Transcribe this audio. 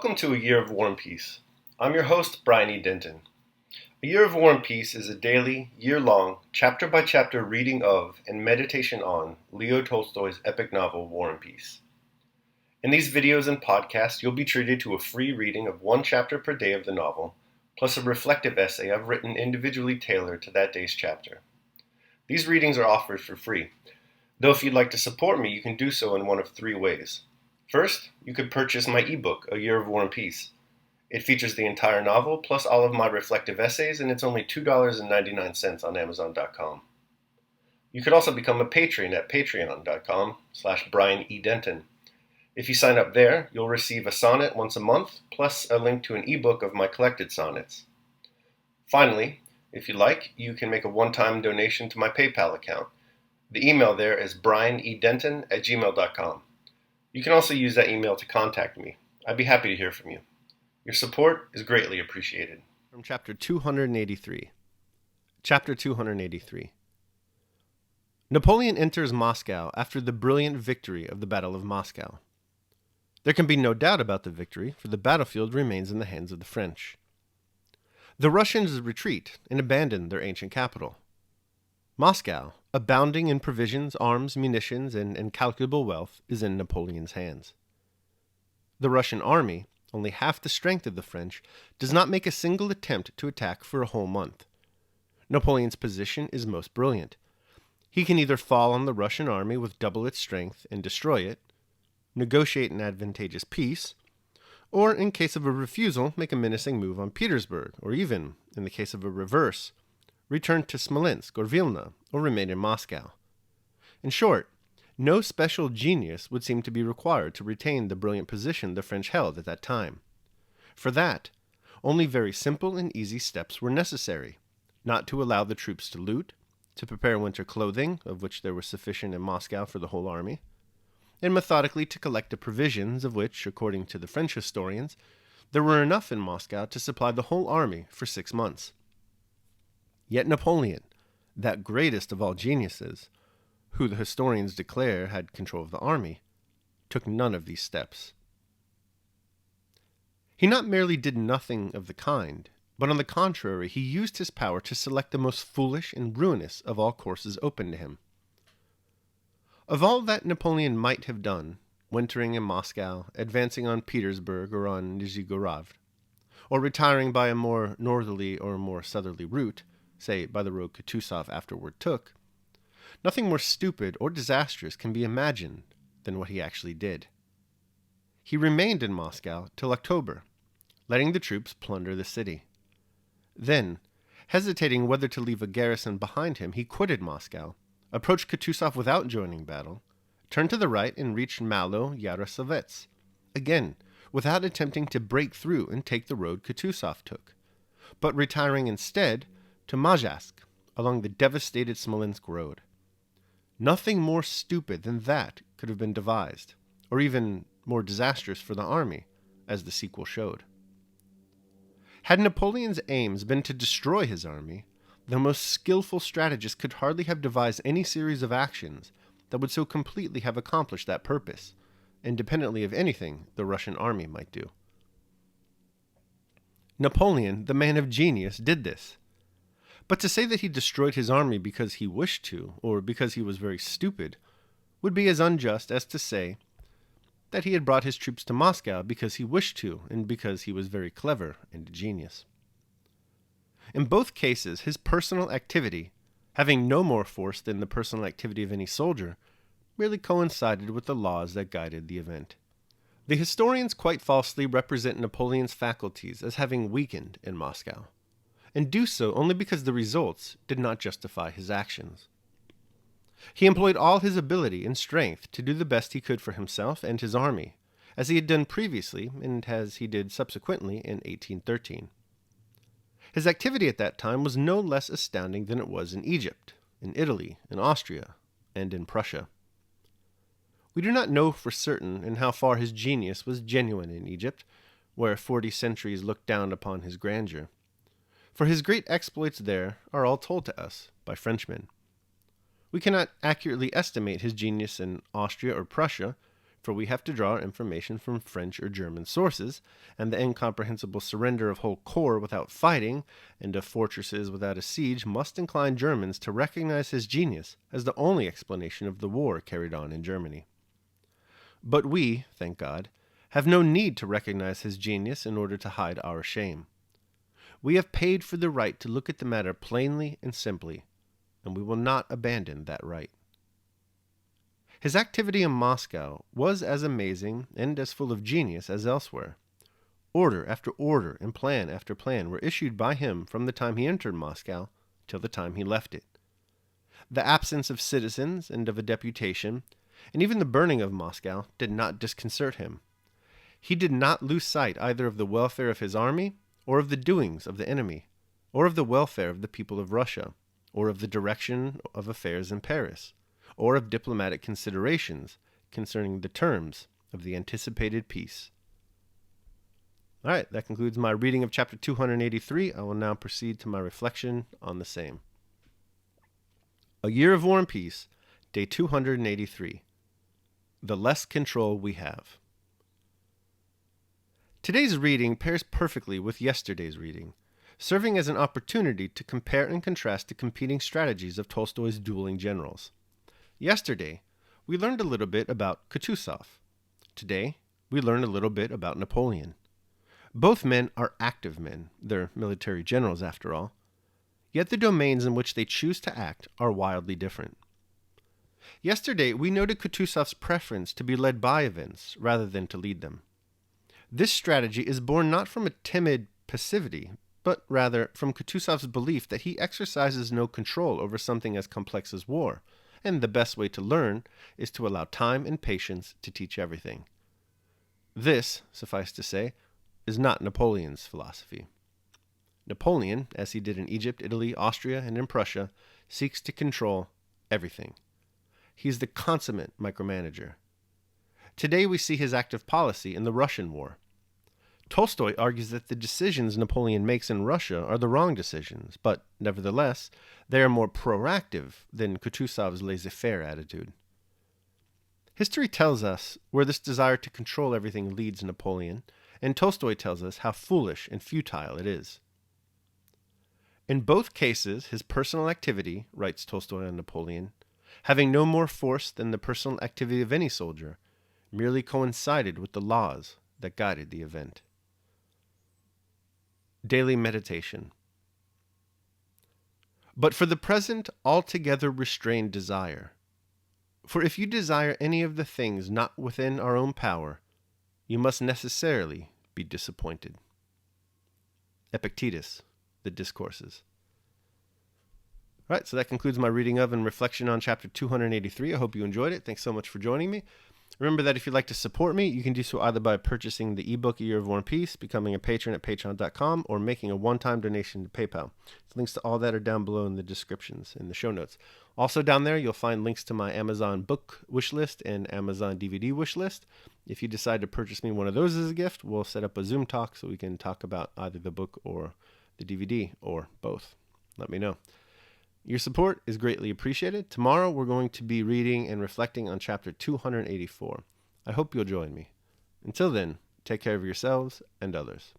Welcome to A Year of War and Peace. I'm your host, Brian E. Denton. A Year of War and Peace is a daily, year-long, chapter-by-chapter reading of and meditation on Leo Tolstoy's epic novel, War and Peace. In these videos and podcasts, you'll be treated to a free reading of one chapter per day of the novel, plus a reflective essay I've written individually tailored to that day's chapter. These readings are offered for free, though if you'd like to support me, you can do so in one of three ways. First, you could purchase my ebook, A Year of War and Peace. It features the entire novel, plus all of my reflective essays, and it's only $2.99 on Amazon.com. You could also become a patron at patreon.com/Brian E. Denton. If you sign up there, you'll receive a sonnet once a month, plus a link to an ebook of my collected sonnets. Finally, if you like, you can make a one-time donation to my PayPal account. The email there is brianedenton@gmail.com. You can also use that email to contact me. I'd be happy to hear from you. Your support is greatly appreciated. From Chapter 283. Chapter 283. Napoleon enters Moscow after the brilliant victory of the Battle of Moscow. There can be no doubt about the victory, for the battlefield remains in the hands of the French. The Russians retreat and abandon their ancient capital. Moscow, abounding in provisions, arms, munitions, and incalculable wealth, is in Napoleon's hands. The Russian army, only half the strength of the French, does not make a single attempt to attack for a whole month. Napoleon's position is most brilliant. He can either fall on the Russian army with double its strength and destroy it, negotiate an advantageous peace, or, in case of a refusal, make a menacing move on Petersburg, or even, in the case of a reverse, return to Smolensk or Vilna, or remain in Moscow. In short, no special genius would seem to be required to retain the brilliant position the French held at that time. For that, only very simple and easy steps were necessary: not to allow the troops to loot, to prepare winter clothing, of which there was sufficient in Moscow for the whole army, and methodically to collect the provisions of which, according to the French historians, there were enough in Moscow to supply the whole army for 6 months. Yet Napoleon, that greatest of all geniuses, who the historians declare had control of the army, took none of these steps. He not merely did nothing of the kind, but on the contrary, he used his power to select the most foolish and ruinous of all courses open to him. Of all that Napoleon might have done, wintering in Moscow, advancing on Petersburg or on Nizhegorod, or retiring by a more northerly or more southerly route, say by the road Kutuzov afterward took, nothing more stupid or disastrous can be imagined than what he actually did. He remained in Moscow till October, letting the troops plunder the city. Then, hesitating whether to leave a garrison behind him, he quitted Moscow, approached Kutuzov without joining battle, turned to the right and reached Malo Yaroslavets, again without attempting to break through and take the road Kutuzov took, but retiring instead to Mazhsk along the devastated Smolensk road. Nothing more stupid than that could have been devised, or even more disastrous for the army, as the sequel showed. Had Napoleon's aims been to destroy his army, the most skillful strategist could hardly have devised any series of actions that would so completely have accomplished that purpose, independently of anything the Russian army might do. Napoleon, the man of genius, did this. But to say that he destroyed his army because he wished to, or because he was very stupid, would be as unjust as to say that he had brought his troops to Moscow because he wished to, and because he was very clever and a genius. In both cases, his personal activity, having no more force than the personal activity of any soldier, merely coincided with the laws that guided the event. The historians quite falsely represent Napoleon's faculties as having weakened in Moscow, and do so only because the results did not justify his actions. He employed all his ability and strength to do the best he could for himself and his army, as he had done previously and as he did subsequently in 1813. His activity at that time was no less astounding than it was in Egypt, in Italy, in Austria, and in Prussia. We do not know for certain in how far his genius was genuine in Egypt, where 40 centuries looked down upon his grandeur, for his great exploits there are all told to us by Frenchmen. We cannot accurately estimate his genius in Austria or Prussia, for we have to draw our information from French or German sources, and the incomprehensible surrender of whole corps without fighting, and of fortresses without a siege, must incline Germans to recognize his genius as the only explanation of the war carried on in Germany. But we, thank God, have no need to recognize his genius in order to hide our shame. We have paid for the right to look at the matter plainly and simply, and we will not abandon that right. His activity in Moscow was as amazing and as full of genius as elsewhere. Order after order and plan after plan were issued by him from the time he entered Moscow till the time he left it. The absence of citizens and of a deputation, and even the burning of Moscow, did not disconcert him. He did not lose sight either of the welfare of his army, or of the doings of the enemy, or of the welfare of the people of Russia, or of the direction of affairs in Paris, or of diplomatic considerations concerning the terms of the anticipated peace. All right, that concludes my reading of chapter 283. I will now proceed to my reflection on the same. A Year of War and Peace, day 283. The less control we have. Today's reading pairs perfectly with yesterday's reading, serving as an opportunity to compare and contrast the competing strategies of Tolstoy's dueling generals. Yesterday, we learned a little bit about Kutuzov. Today, we learn a little bit about Napoleon. Both men are active men, they're military generals after all, yet the domains in which they choose to act are wildly different. Yesterday, we noted Kutuzov's preference to be led by events rather than to lead them. This strategy is born not from a timid passivity, but rather from Kutuzov's belief that he exercises no control over something as complex as war, and the best way to learn is to allow time and patience to teach everything. This, suffice to say, is not Napoleon's philosophy. Napoleon, as he did in Egypt, Italy, Austria, and in Prussia, seeks to control everything. He is the consummate micromanager. Today we see his active policy in the Russian war. Tolstoy argues that the decisions Napoleon makes in Russia are the wrong decisions, but nevertheless, they are more proactive than Kutuzov's laissez-faire attitude. History tells us where this desire to control everything leads Napoleon, and Tolstoy tells us how foolish and futile it is. In both cases, his personal activity, writes Tolstoy on Napoleon, having no more force than the personal activity of any soldier, merely coincided with the laws that guided the event. Daily meditation. But for the present, altogether restrain desire. For if you desire any of the things not within our own power, you must necessarily be disappointed. Epictetus, The Discourses. All right, so that concludes my reading of and reflection on chapter 283. I hope you enjoyed it. Thanks so much for joining me. Remember that if you'd like to support me, you can do so either by purchasing the ebook A Year of War and Peace, becoming a patron at patreon.com, or making a one-time donation to PayPal. Links to all that are down below in the descriptions, in the show notes. Also down there, you'll find links to my Amazon book wish list and Amazon DVD wish list. If you decide to purchase me one of those as a gift, we'll set up a Zoom talk so we can talk about either the book or the DVD, or both. Let me know. Your support is greatly appreciated. Tomorrow we're going to be reading and reflecting on chapter 284. I hope you'll join me. Until then, take care of yourselves and others.